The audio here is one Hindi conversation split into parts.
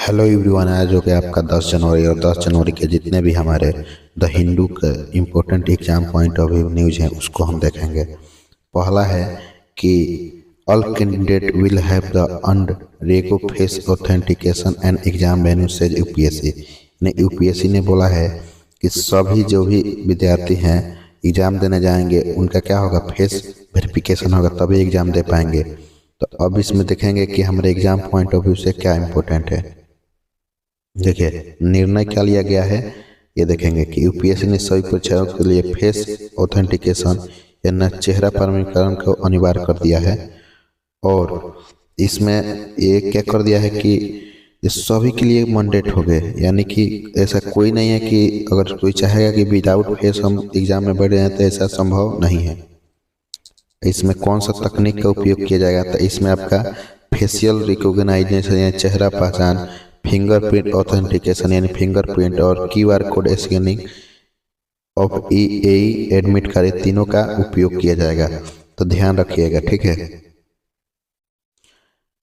Hello everyone. आज हो गया आपका 10 जनवरी और 10 जनवरी के जितने भी हमारे द हिंदू के important exam point of view news हैं उसको हम देखेंगे। पहला है कि all candidate will have the and Rego face authentication and exam venue से यूपीएससी ने यूपीएससी ने बोला है कि सभी जो भी विद्यार्थी हैं एग्जाम देने जाएंगे उनका क्या होगा, फेस वेरिफिकेशन होगा, तभी एग्जाम दे पाएंगे। तो अब इसमें देखेंगे कि हमारे एग्जाम पॉइंट ऑफ व्यू से क्या इम्पोर्टेंट है। देखिए निर्णय क्या लिया गया है, ये देखेंगे कि यूपीएससी ने सभी परीक्षाओं के लिए फेस ऑथेंटिकेशन यानी चेहरा प्रमाणीकरण को अनिवार्य कर दिया है। और इसमें ये क्या कर दिया है कि ये सभी के लिए मैंडेट हो गए, यानी कि ऐसा कोई नहीं है कि अगर कोई चाहेगा कि विदाउट फेस हम एग्जाम में बैठ जाए तो ऐसा संभव नहीं है। इसमें कौन सा तकनीक का उपयोग किया जाएगा, तो इसमें आपका फेशियल रिकॉग्नाइजेशन यानी चेहरा पहचान, फिंगरप्रिंट ऑथेंटिकेशन यानी फिंगरप्रिंट और QR code scanning of E admit card, तीनों का उपयोग किया जाएगा। तो ध्यान रखिएगा, ठीक है।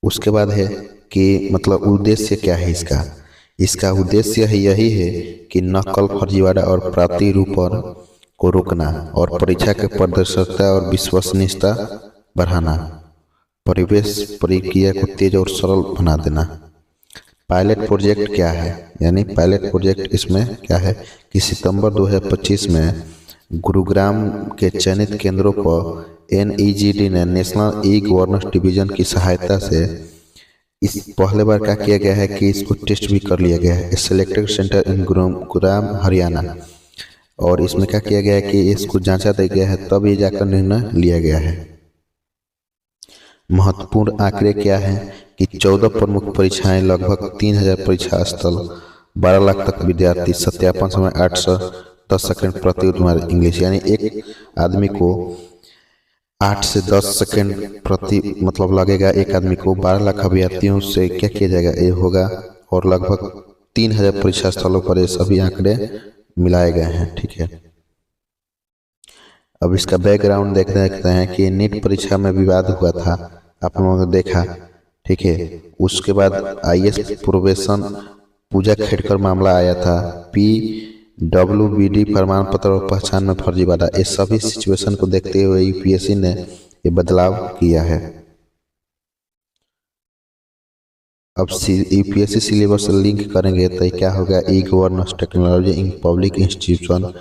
उसके बाद है कि मतलब उद्देश्य क्या है इसका उद्देश्य यही है कि नकल, फर्जीवाड़ा और प्रतिरूपण को रोकना और परीक्षा के पारदर्शिता और विश्वसनीयता बढ़ाना, परिवेश प्रक्रिया को तेज और सरल बना देना। पायलट प्रोजेक्ट क्या है, यानी पायलट प्रोजेक्ट इसमें क्या है कि सितंबर 2025 में गुरुग्राम के चयनित केंद्रों पर एनईजीडी ने नेशनल ई गवर्नेंस डिवीजन की सहायता से इस पहले बार क्या किया गया है कि इसको टेस्ट भी कर लिया गया है, सिलेक्टेड सेंटर इन गुरुग्राम हरियाणा। और इसमें क्या किया गया है कि इसको जांचा दिया गया है, तब ये जाकर निर्णय लिया गया है। महत्वपूर्ण आंकड़े क्या है कि 14 प्रमुख परीक्षाएं, लगभग 3000 परीक्षा स्थल, 12 लाख तक विद्यार्थी, सत्यापन समय 810 सेकंड प्रति उम्मीदवार इंग्लिश, यानी एक आदमी को 8 से 10 सेकंड प्रति मतलब लगेगा एक आदमी को। 12 लाख अभ्यर्थियों से क्या किया जाएगा, ये होगा। और लगभग 3000 परीक्षा स्थलों पर ये सभी आंकड़े मिलाए गए हैं, ठीक है। अब इसका बैकग्राउंड देखते हैं कि नीट परीक्षा में विवाद हुआ था, आप लोगों ने देखा, ठीक है। उसके बाद आईएएस प्रोबेशन पूजा खेड़कर मामला आया था, पीडब्ल्यूबीडी प्रमाण पत्र और पहचान में फर्जीवाड़ा। इस सभी सिचुएशन को देखते हुए यूपीएससी ने ये बदलाव किया है। अब यूपीएससी सिलेबस लिंक करेंगे तो क्या होगा, e governance technology in public institution,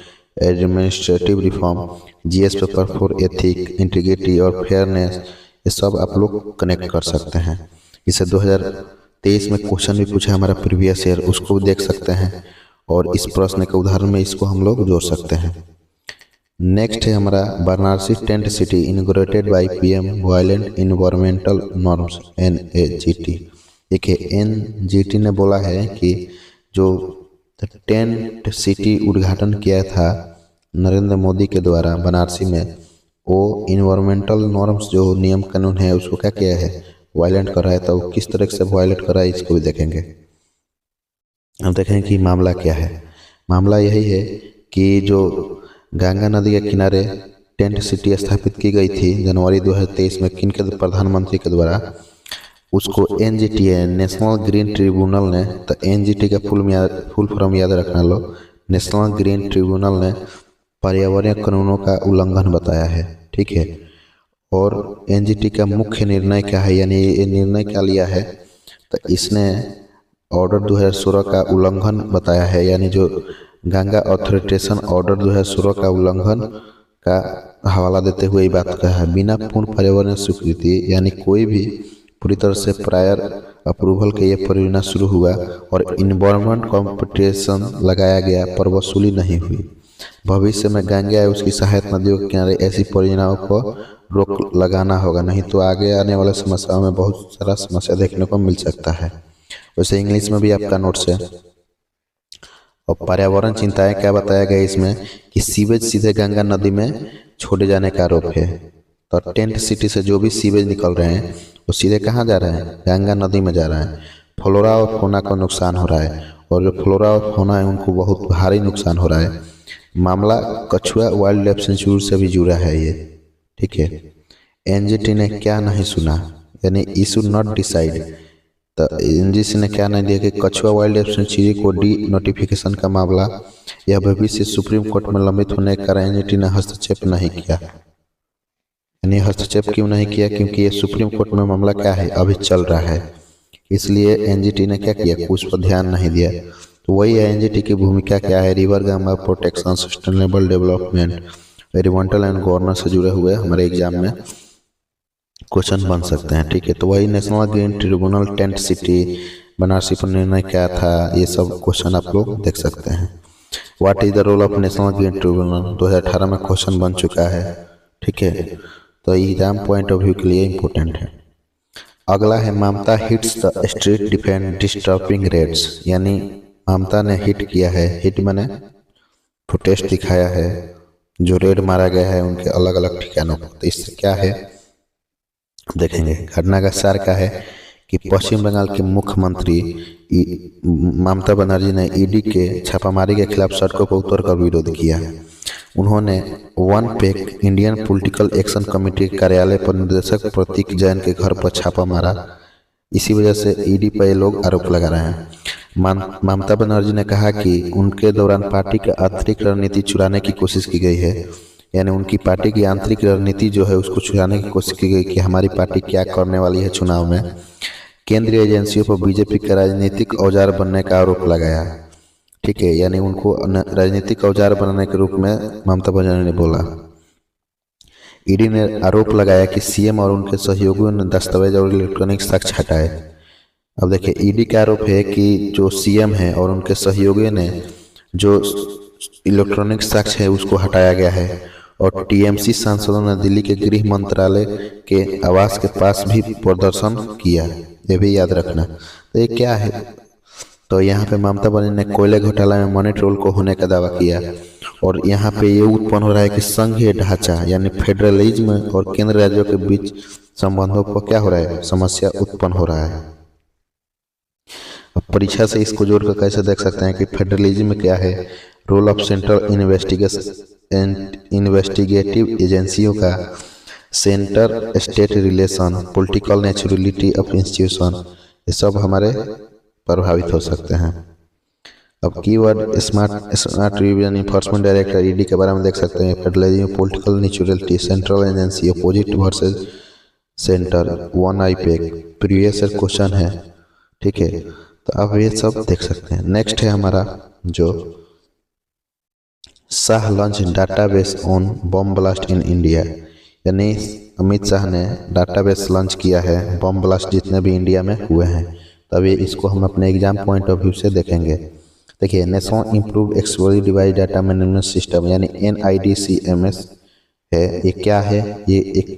administrative reform, GS paper for ethic, integrity और फेयरनेस, ये सब आप लोग कनेक्ट कर सकते हैं। इसे 2023 में क्वेश्चन भी पूछा हमारा प्रीवियस ईयर, उसको देख सकते हैं और इस प्रश्न के उदाहरण में इसको हम लोग जोड़ सकते हैं। नेक्स्ट है हमारा Varanasi tent city inaugurated by PM violent environmental norms NGT. देखिए एनजीटी ने बोला है कि जो टेंट सिटी उद्घाटन किया था नरेंद्र मोदी के द्वारा बनारसी में, वो इन्वायरमेंटल नॉर्म्स जो नियम कानून है उसको क्या किया है, वायलेंट कर रहा है। तो किस तरह से वायलेंट कर रहा है इसको भी देखेंगे। अब देखें कि मामला क्या है। मामला यही है कि जो गंगा नदी के किनारे टेंट सिटी स्थापित की गई थी जनवरी 2023 में किन के प्रधानमंत्री के द्वारा, उसको एनजीटी है, नेशनल ग्रीन ट्रिब्यूनल ने, तो एनजीटी का फुल फॉर्म याद रखना लो, नेशनल ग्रीन ट्रिब्यूनल ने पर्यावरणीय कानूनों का उल्लंघन बताया है, ठीक है। और एनजीटी का मुख्य निर्णय क्या है, यानी ये निर्णय क्या लिया है, तो इसने ऑर्डर 2016 का उल्लंघन बताया है, यानी जो गंगा ऑथराइजेशन ऑर्डर 2016 का उल्लंघन का हवाला देते हुए ये बात कहा है। बिना पूर्ण पर्यावरण स्वीकृति यानी कोई भी पूरी तरह से प्रायर अप्रूवल के ये परियोजना शुरू हुआ और इन्वायरमेंट कॉम्पिटिशन लगाया गया पर वसूली नहीं हुई। भविष्य में गंगा या उसकी सहायक नदियों के किनारे ऐसी परियोजनाओं को रोक लगाना होगा, नहीं तो आगे आने वाले समस्याओं में बहुत सारा समस्या देखने को मिल सकता है। वैसे इंग्लिश में भी आपका नोट्स है। और पर्यावरण चिंताएं क्या बताया गया इसमें कि सीवेज सीधे गंगा नदी में छोड़े जाने का आरोप है। तो टेंट सिटी से जो भी सीवेज निकल रहे हैं वो सीधे कहाँ जा रहे हैं, गंगा नदी में जा रहे हैं। फ्लोरा और फौना को नुकसान हो रहा है और जो फ्लोरा और फौना है उनको बहुत भारी नुकसान हो रहा है। मामला कछुआ वाइल्ड लाइफ सेंचुरी से भी जुड़ा है ये, ठीक है। एनजीटी ने क्या नहीं सुना, यानी ई शुड नॉट डिसाइड तो एनजीसी ने क्या नहीं दिया कि कछुआ वाइल्ड लाइफ सेंचुरी को डी नोटिफिकेशन का मामला यह भविष्य सुप्रीम कोर्ट में लंबित होने के कारण एनजीटी ने हस्तक्षेप नहीं किया। यानी हस्तक्षेप क्यों नहीं किया? क्योंकि ये सुप्रीम कोर्ट में मामला क्या है, अभी चल रहा है, इसलिए एनजीटी ने क्या किया, उस पर ध्यान नहीं दिया। तो वही है एनजीटी की भूमिका क्या है, river gamma protection, sustainable development, environmental and governance से जुड़े हुए हमारे एग्जाम में क्वेश्चन बन सकते हैं। ठीक है, तो वही national green tribunal, tent city, Banarasi पर निर्णय क्या था, ये सब क्वेश्चन आप लोग देख सकते हैं। What is the role of national green tribunal 2018 में क्वेश्चन बन चुका है। ठीक है, तो एग्जाम पॉइंट ऑफ व्यू के लिए इम्पोर्टेंट है। अगला है Mamata hits the street defend disturbing raids, यानी ममता ने हिट किया है, हिट माने प्रोटेस्ट दिखाया है, जो रेड मारा गया है उनके अलग अलग ठिकानों पर। तो इससे क्या है देखेंगे। घटना का सार क्या है कि पश्चिम बंगाल के मुख्यमंत्री ममता बनर्जी ने ईडी के छापामारी के खिलाफ सड़कों पर उतरकर विरोध किया। उन्होंने one pack Indian political action committee के कार्यालय पर निदेशक प्रतीक जैन के घर पर छापा मारा। इसी वजह से ईडी पर ये लोग आरोप लगा रहे हैं। ममता बनर्जी ने कहा कि उनके दौरान पार्टी की आंतरिक रणनीति चुराने की कोशिश की गई है, यानी उनकी पार्टी की आंतरिक रणनीति जो है उसको चुराने की कोशिश की गई कि हमारी पार्टी क्या करने वाली है चुनाव में। केंद्रीय एजेंसियों पर बीजेपी का राजनीतिक औजार बनने का आरोप लगाया। ठीक है, यानी उनको राजनीतिक औजार बनाने के रूप में ममता बनर्जी ने बोला। ईडी ने आरोप लगाया कि सीएम और उनके सहयोगियों ने दस्तावेज और इलेक्ट्रॉनिक साक्ष्य हटाए। अब देखिए, ईडी का आरोप है कि जो सीएम है और उनके सहयोगियों ने जो इलेक्ट्रॉनिक साक्ष्य है उसको हटाया गया है, और टीएमसी सांसदों ने दिल्ली के गृह मंत्रालय के आवास के पास भी प्रदर्शन किया, ये भी याद रखना। तो ये क्या है, तो यहाँ पे ममता बनर्जी ने कोयले घोटाला में मनी ट्रोल को होने का दावा किया, और यहाँ पे ये उत्पन्न हो रहा है कि संघीय ढांचा यानी फेडरलिज्म और केंद्र राज्यों के बीच संबंधों पर क्या हो रहा है, समस्या उत्पन्न हो रहा है। अब परीक्षा से इसको जोड़कर कैसे देख सकते हैं कि फेडरलिज्म क्या है, रोल ऑफ सेंट्रल इन्वेस्टिगेटिव एजेंसियों का, centre state relation, political naturality of institution, ये सब हमारे प्रभावित हो सकते हैं। अब keyword smart revision, enforcement director ED के बारे में देख सकते हैं। Federalism, political naturality, central agency, opposite versus centre, one IUPAC, previous question है। ठीक है, तो अब ये सब देख सकते हैं। नेक्स्ट है हमारा जो Shah launch database on bomb blast in India, यानी अमित शाह ने डाटाबेस लॉन्च किया है बम ब्लास्ट जितने भी इंडिया में हुए हैं। तभी इसको हम अपने एग्जाम पॉइंट ऑफ व्यू से देखेंगे। देखिए, national improve explosive device data management system यानी NIDCMS है। ये क्या है, ये एक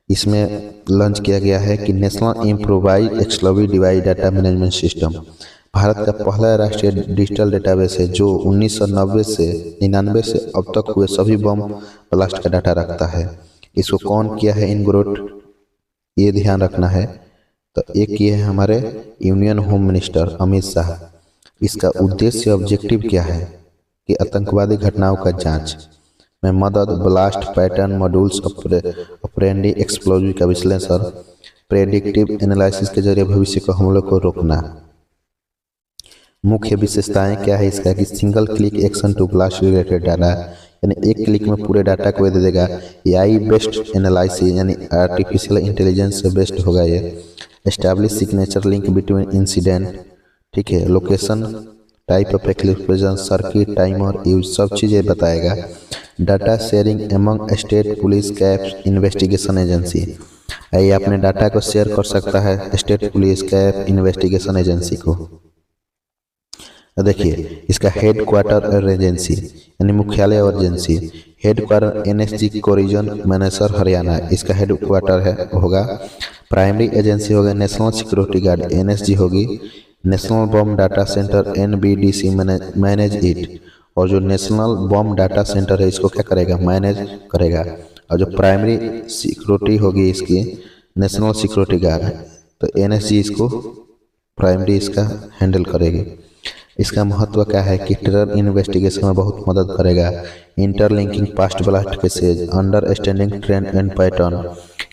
इसमें लॉन्च किया गया है कि national improvise explosive device data management system Bharat का पहला राष्ट्रीय डिजिटल डेटाबेस है जो 1990 से 99 से अब तक हुए सभी बम ब्लास्ट का डाटा रखता है। इसको कौन किया है इनग्रोट, ये ध्यान रखना है। तो एक ये है हमारे union home minister Amit Shah. इसका उद्देश्य ऑब्जेक्टिव क्या है कि आतंकवादी घटनाओं का जांच में मदद, blast pattern, modules operandi, explosive का विश्लेषण, प्रेडिक्टिव एनालिसिस के जरिए भविष्य के हमलों को रोकना। मुख्य विशेषताएं क्या है इसका कि single click action to blast related data, यानी एक क्लिक में पूरे डाटा को दे देगा। AI बेस्ड एनालिसिस यानी आर्टिफिशियल इंटेलिजेंस से बेस्ड होगा ये। Establish signature link between incident, ठीक है, location, type of explosion, circuit, timer, use, सब चीज़ें बताएगा। Data sharing among state police, caps, investigation agency, ये अपने डाटा को शेयर कर सकता है state police, cap, investigation agency को। देखिए, इसका हेड क्वार्टर और एजेंसी यानी मुख्यालय और एजेंसी। हेड क्वार्टर NSG को रीजन मैनेजर हरियाणा, इसका हेड क्वार्टर है होगा। प्राइमरी एजेंसी होगा नेशनल सिक्योरिटी गार्ड, NSG होगी। National bomb data centre NBDC manage it, और जो नेशनल बम डाटा सेंटर है इसको क्या करेगा, मैनेज करेगा। और जो प्राइमरी सिक्योरिटी होगी इसकी नेशनल सिक्योरिटी गार्ड, तो NSG इसको प्राइमरी इसका हैंडल करेगी। इसका महत्व क्या है कि टेरर इन्वेस्टिगेशन में बहुत मदद करेगा। Interlinking past blast cases, understanding trend and pattern,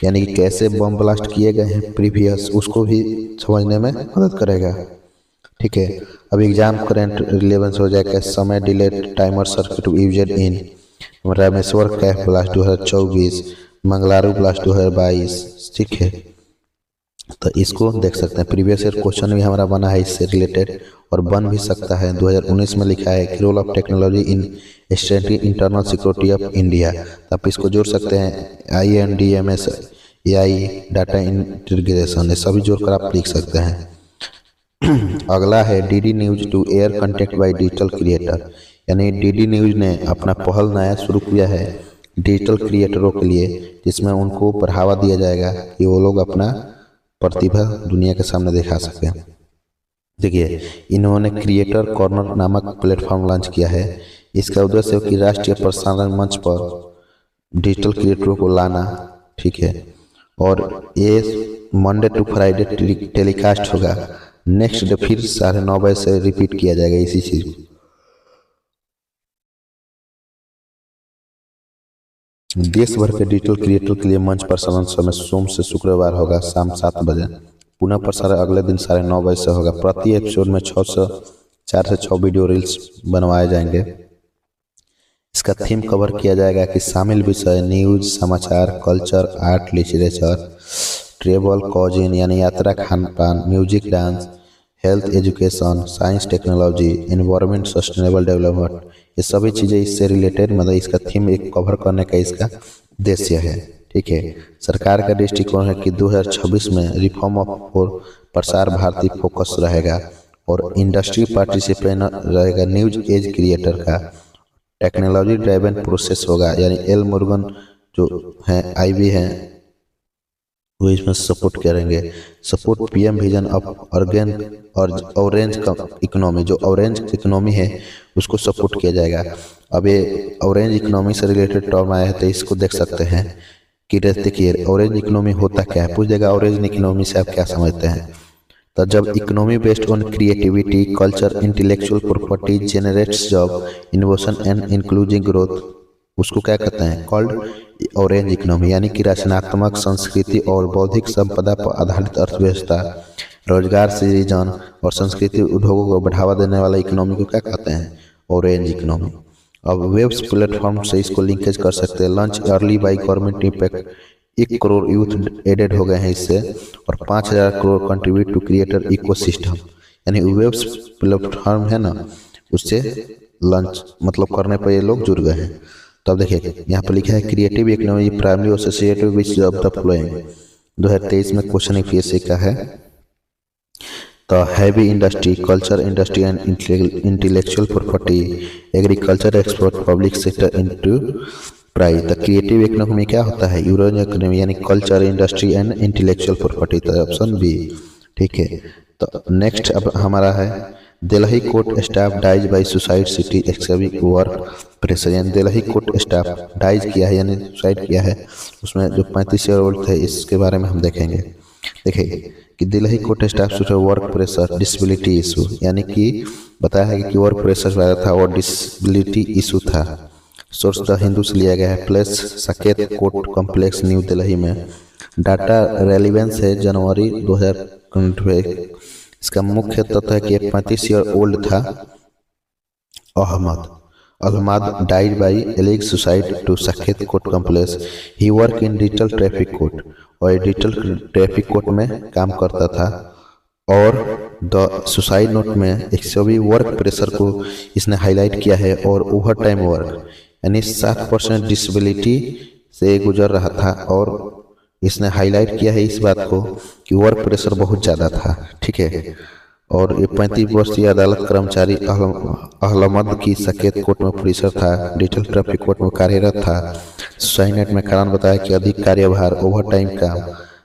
यानी कि कैसे बम ब्लास्ट किए गए हैं प्रीवियस, उसको भी समझने में मदद करेगा। ठीक है, अब एग्जाम करंट रिलेवेंस हो जाएगा, समय delayed timer circuit used in Rameshwar cafe blast 2024, Mangaluru blast 2022। ठीक है, तो इसको देख सकते हैं। प्रीवियस ईयर क्वेश्चन भी हमारा बना है इससे रिलेटेड और बन भी सकता है। 2019 में लिखा है कि role of technology in strengthening internal security of India. तो आप इसको जोड़ सकते हैं INDMS, AI, डाटा इंटीग्रेशन, ये सभी जोड़कर आप लिख सकते हैं। अगला है DD news to air content by digital creator, यानी DD न्यूज ने अपना पहल नया शुरू किया है डिजिटल क्रिएटरों के लिए, जिसमें उनको बढ़ावा दिया जाएगा कि वो लोग अपना प्रतिभा दुनिया के सामने दिखा सकें। देखिए, इन्होंने क्रिएटर कॉर्नर नामक प्लेटफॉर्म लॉन्च किया है। इसका उद्देश्य है कि राष्ट्रीय प्रसारण मंच पर डिजिटल क्रिएटरों को लाना। ठीक है, और ये मंडे टू फ्राइडे टेलीकास्ट होगा। नेक्स्ट डे फिर 9:30 बजे से रिपीट किया जाएगा इसी चीज को। देश भर के डिजिटल क्रिएटर के लिए मंच प्रसारण समय सोम से शुक्रवार होगा शाम 7 बजे। पुनः प्रसारण अगले दिन 9:30 बजे से होगा। प्रति एपिसोड में 4 से 6 वीडियो रील्स बनवाए जाएंगे। इसका थीम कवर किया जाएगा कि शामिल विषय न्यूज, समाचार, कल्चर, आर्ट, लिटरेचर, ट्रेवल, कॉजिन यानी यात्रा, खान पान, music, dance, health, education, science, technology, environment, sustainable development, ये सभी चीज़ें इससे रिलेटेड, मतलब इसका थीम एक कवर करने का इसका उद्देश्य है। ठीक है, सरकार का दृष्टिकोण है कि 2026 में रिफॉर्म ऑफ और प्रसार भारती फोकस रहेगा और इंडस्ट्री पार्टिसिपेशन रहेगा न्यूज एज क्रिएटर का। टेक्नोलॉजी ड्राइवन प्रोसेस होगा, यानी एल मुरुगन जो हैं IB हैं वो इसमें सपोर्ट करेंगे। Support PM vision of orange economy, जो ऑरेंज इकोनॉमी है उसको सपोर्ट किया जाएगा। अब ये ऑरेंज इकोनॉमी से रिलेटेड टर्म आया है तो इसको देख सकते हैं कि देखिए ऑरेंज इकोनॉमी होता क्या है, पूछ देगा ऑरेंज इकोनॉमी से आप क्या समझते हैं। तो जब economy based on creativity, culture, intellectual property generates job, innovation and inclusive growth, उसको क्या कहते हैं, कॉल्ड ऑरेंज इकोनॉमी। यानी कि रचनात्मक संस्कृति और बौद्धिक संपदा पर आधारित अर्थव्यवस्था, रोजगार सृजन और संस्कृति उद्योगों को बढ़ावा देने वाला इकोनॉमी को क्या कहते हैं, ऑरेंज इकोनॉमी। अब वेब्स प्लेटफॉर्म से इसको लिंकेज कर सकते हैं। Launch early by government impact, 1 crore youth added हो गए हैं इससे और 5,000 crore contribute to creator ecosystem, यानी वेब्स प्लेटफॉर्म है ना, उससे लॉन्च मतलब करने पर ये लोग जुड़ गए हैं। तो अब देखिए यहाँ पर लिखा है creative economy primary associated with of the flowing. 2023 में क्वेश्चन PSC का है। तो heavy industry, culture industry and intellectual property, agriculture, export, public sector enterprise. तो क्रिएटिव इकोनॉमी क्या होता है, यूरोज इकोनॉमी यानी culture, industry and intellectual property. तो ऑप्शन B। ठीक है, तो नेक्स्ट अब हमारा है Delhi court staff dies by suicide city एक्सविक वर्क प्रेशर, यानी दिल्ली कोर्ट स्टाफ डाइज किया है यानी सुसाइड किया है, उसमें जो 35 ईयर ओल्ड थे, इसके बारे में हम देखेंगे। देखिए कि Delhi court staff work pressure disability issue, यानी कि बताया है कि वर्क प्रेशर वाला था और डिसेबिलिटी इशू था। सोर्स द हिंदू से लिया गया है। Place Saket court complex new Delhi में। डाटा रेलिवेंस है जनवरी 2022। इसका मुख्य तथ्य है कि 35 ईयर ओल्ड था अहमद डाइड बाई एलिग suicide to Saket court complex. He work in digital traffic court, और डिजिटल ट्रैफिक कोर्ट में काम करता था। और द सुसाइड नोट में एक सभी वर्क प्रेशर को इसने हाईलाइट किया है और ओवर टाइम वर्क यानी 60% डिसेबिलिटी से गुजर रहा था, और इसने हाईलाइट किया है इस बात को कि वर्क प्रेशर बहुत ज़्यादा था। ठीक है, और ये 35 वर्षीय अदालत कर्मचारी अहमद की साकेत कोर्ट में प्रेशर था, डिजिटल ट्रैफिक कोर्ट में कार्यरत था। सुसाइड नोट में कारण बताया कि अधिक कार्यभार, ओवर टाइम काम,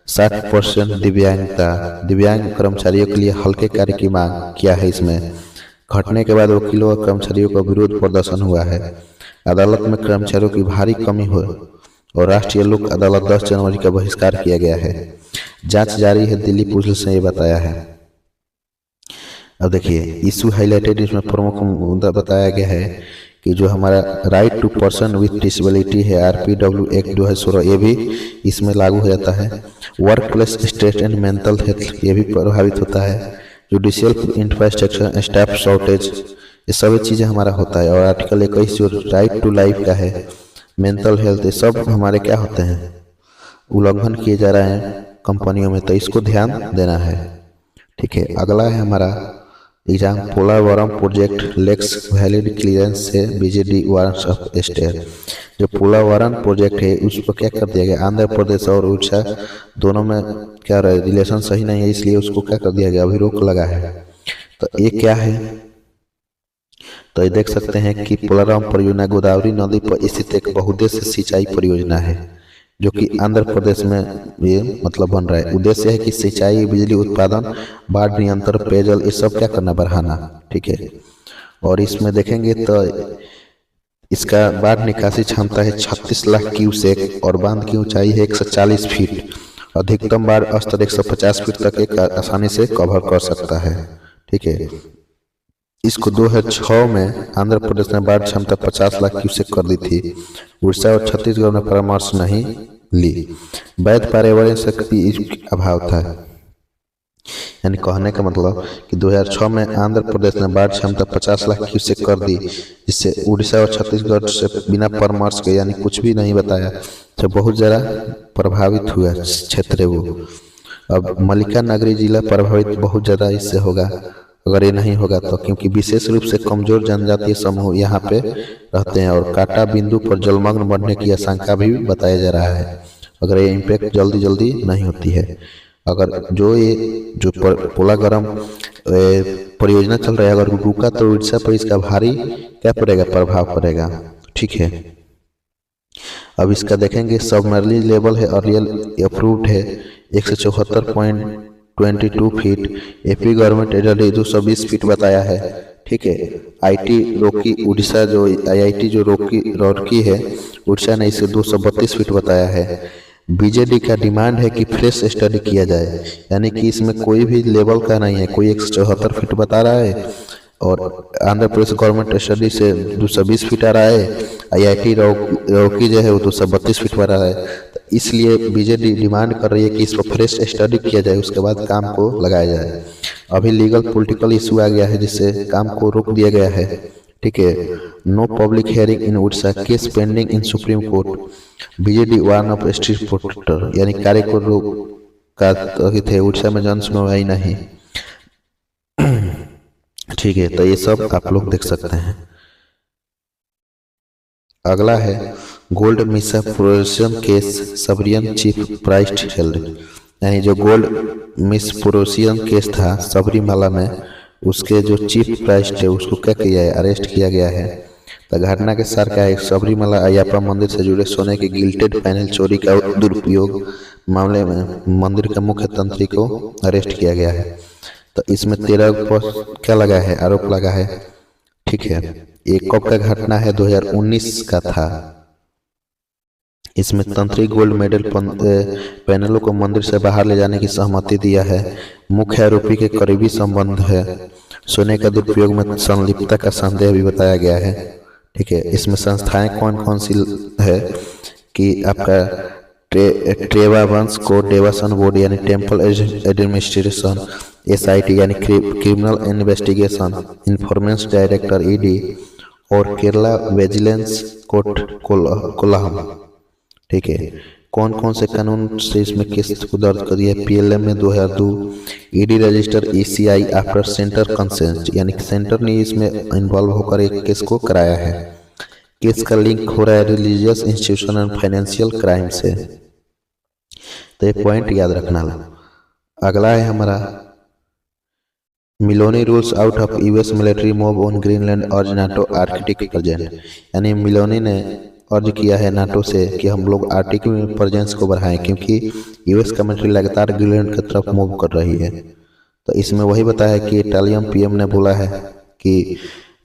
60% दिव्यांगता, दिव्यांग कर्मचारियों के लिए हल्के कार्य की मांग किया है। इसमें घटने के बाद वकीलों और कर्मचारियों का विरोध प्रदर्शन हुआ है। अदालत में कर्मचारियों की भारी कमी हुई और राष्ट्रीय लोक अदालत 10 जनवरी का बहिष्कार किया गया है। जांच जारी है, दिल्ली पुलिस ने ये बताया है। अब देखिए इशू हाईलाइटेड, इसमें प्रमुख मुद्दा बताया गया है कि जो हमारा right to person with disability है RPW एक्ट 2016 ये भी इसमें लागू हो जाता है। Work place stress and mental health ये भी प्रभावित होता है। जुडिशियल इंफ्रास्ट्रक्चर, स्टाफ शॉर्टेज, ये सभी चीज़ें हमारा होता है। और आर्टिकल 21 जो राइट टू लाइफ का है, मेंटल हेल्थ, ये सब हमारे क्या होते हैं, उल्लंघन किए जा रहे हैं कंपनियों में, तो इसको ध्यान देना है। ठीक है, अगला है हमारा exam Polavaram project lacks valid clearance से BJD वारंट ऑफ स्टे। जो पोलावरम प्रोजेक्ट है उसको क्या कर दिया गया, आंध्र प्रदेश और उड़ीसा दोनों में क्या रिलेशन सही नहीं है, इसलिए उसको क्या कर दिया गया, अभी रोक लगा है। तो ये क्या है, तो ये देख सकते हैं कि पोलावरम परियोजना गोदावरी नदी पर स्थित एक बहुउद्देश्य सिंचाई परियोजना है जो कि आंध्र प्रदेश में ये मतलब बन रहा है। उद्देश्य है कि सिंचाई, बिजली उत्पादन, बाढ़ नियंत्रण, पेयजल, ये सब क्या करना, बढ़ाना। ठीक है, और इसमें देखेंगे तो इसका बाढ़ निकासी क्षमता है 36 लाख क्यूसेक और बांध की ऊंचाई है 140 फीट। अधिकतम बाढ़ स्तर 150 फीट तक एक आसानी से कवर कर सकता है। ठीक है, इसको 2006 में आंध्र प्रदेश ने बाढ़ क्षमता 50 लाख क्यूसेक कर दी थी। उड़ीसा और छत्तीसगढ़ ने परामर्श नहीं ली। वैध पर्यावरण शक्ति अभाव था, यानी कहने का मतलब कि 2006 में आंध्र प्रदेश ने बाढ़ क्षमता 50 लाख क्यूसेक कर दी, जिससे उड़ीसा और छत्तीसगढ़ से बिना परामर्श के, यानी कुछ भी नहीं बताया, तो बहुत ज़्यादा प्रभावित हुआ क्षेत्र वो। अब मल्लिका नगरी जिला प्रभावित बहुत ज़्यादा इससे होगा अगर ये नहीं होगा तो, क्योंकि विशेष रूप से कमजोर जनजातीय समूह यहाँ पे रहते हैं और काटा बिंदु पर जलमग्न बढ़ने की आशंका भी बताया जा रहा है अगर ये इम्पैक्ट जल्दी नहीं होती है। अगर जो पोलावरम परियोजना चल रहा है अगर रुका तो उड़ीसा पर इसका भारी क्या पड़ेगा, प्रभाव पड़ेगा। ठीक है, अब इसका देखेंगे सबमर्जिबल लेवल है और रियल अप्रूव्ड है 174.22 feet. AP government agency 220 feet बताया है। ठीक है, IT रोकी उड़ीसा जो IIT जो रोकी है उड़ीसा ने इसे 232 फीट बताया है। BJD का डिमांड है कि फ्रेश स्टडी किया जाए, यानी कि इसमें कोई भी लेवल का नहीं है, कोई 174 फीट बता रहा है और आंध्र प्रदेश गवर्नमेंट स्टडी से 220 फीट आ रहा है। IIT रोकी जो है वो 232 फीट पर आ रहा है। तो इसलिए BJD डिमांड कर रही है कि इस पर फ्रेश स्टडी किया जाए, उसके बाद काम को लगाया जाए। अभी लीगल पॉलिटिकल इशू आ गया है जिससे काम को रोक दिया गया है। ठीक है, no public hearing in Orissa, case pending in supreme court. BJD warn of street protector, यानी कार्य को रोका थे, उड़ीसा में जन सुनवाई नहीं। ठीक है, तो ये सब आप लोग देख सकते हैं। अगला है गोल्ड मिसअप्रोप्रिएशन केस सबरियन चीफ प्राइस्ट हेल्ड, यानी जो गोल्ड मिसअप्रोप्रिएशन केस था सबरीमाला में, उसके जो चीफ प्राइस्ट है उसको क्या किया है, अरेस्ट किया गया है। तो घटना के सार क्या है, सबरीमाला अयप्पा मंदिर से जुड़े सोने के गिल्टेड पैनल चोरी का दुरुपयोग मामले में मंदिर के मुख्य तंत्री को अरेस्ट किया गया है। तो इसमें 13 पर क्या लगा है, आरोप लगा है। ठीक है, एक कब का घटना है, 2019 का था। इसमें तंत्री गोल्ड मेडल पैनलों को मंदिर से बाहर ले जाने की सहमति दिया है। मुख्य आरोपी के करीबी संबंध है। सोने का दुरुपयोग में संलिप्तता का संदेह भी बताया गया है। ठीक है, इसमें संस्थाएं कौन कौन सी है कि आपका ट्रेवा वंश को डेवासन बोर्ड यानी टेम्पल एडमिनिस्ट्रेशन, SIT यानी क्रिमिनल इन्वेस्टिगेशन इंफॉर्मेंस डायरेक्टर ED और केरला विजिलेंस कोर्ट कोल्हाम। ठीक है, कौन कौन से कानून से इसमें केस को दर्ज कर दिया, PLM में 2002, ED register ECI after centre consent, यानी सेंटर ने इसमें इन्वॉल्व होकर एक केस को कराया है। केस का लिंक हो रहा है religious institution and financial crime से, तो ये पॉइंट याद रखना। अगला है हमारा Meloni rules out of US military move on Greenland और नाटो आर्कटिक प्रेजेंट, यानी मिलोनी ने अर्ज किया है नाटो से कि हम लोग आर्कटिक में प्रेजेंस को बढ़ाएं क्योंकि US का मिलिट्री लगातार ग्रीनलैंड की तरफ मूव कर रही है। तो इसमें वही बताया कि इटालियन PM ने बोला है कि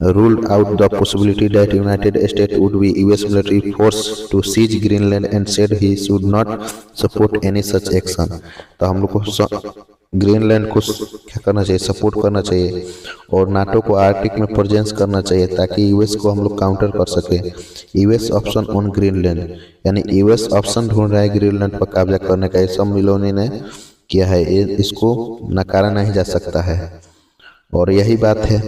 ruled out the possibility that United States would be US military force to seize Greenland and said he should not support any such action। तो हम लोग को ग्रीनलैंड को क्या करना चाहिए, सपोर्ट करना चाहिए और नाटो को आर्कटिक में प्रेजेंस करना चाहिए ताकि यूएस को हम लोग काउंटर कर सके। यूएस ऑप्शन ऑन ग्रीनलैंड, यानी यूएस ऑप्शन ढूंढ रहा है ग्रीनलैंड पर कब्जा करने का। ये सब मिलोनी ने किया है, इसको नकारा नहीं जा सकता है और यही बात है।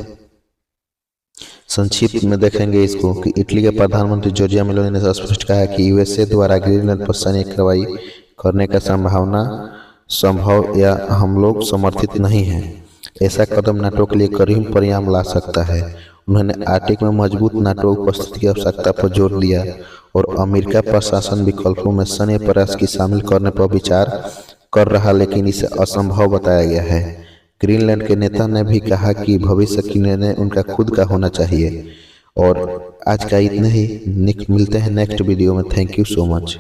संक्षिप्त में देखेंगे इसको कि इटली के प्रधानमंत्री जॉर्जिया मेलोनी ने स्पष्ट कहा है कि यूएसए द्वारा ग्रीनलैंड पर सैन्य कार्रवाई करने का संभव या हम लोग समर्थित नहीं है। ऐसा कदम नाटो के लिए करीब परिणाम ला सकता है। उन्होंने आर्कटिक में मजबूत नाटो उपस्थिति की आवश्यकता पर जोर दिया और अमेरिका प्रशासन विकल्पों में सैन्य प्रयास की शामिल करने पर विचार कर रहा, लेकिन इसे असंभव बताया गया है। ग्रीनलैंड के नेता ने भी कहा कि भविष्य की निर्णय उनका खुद का होना चाहिए। और आज का इतना ही, मिलते हैं नेक्स्ट वीडियो में। Thank you so much.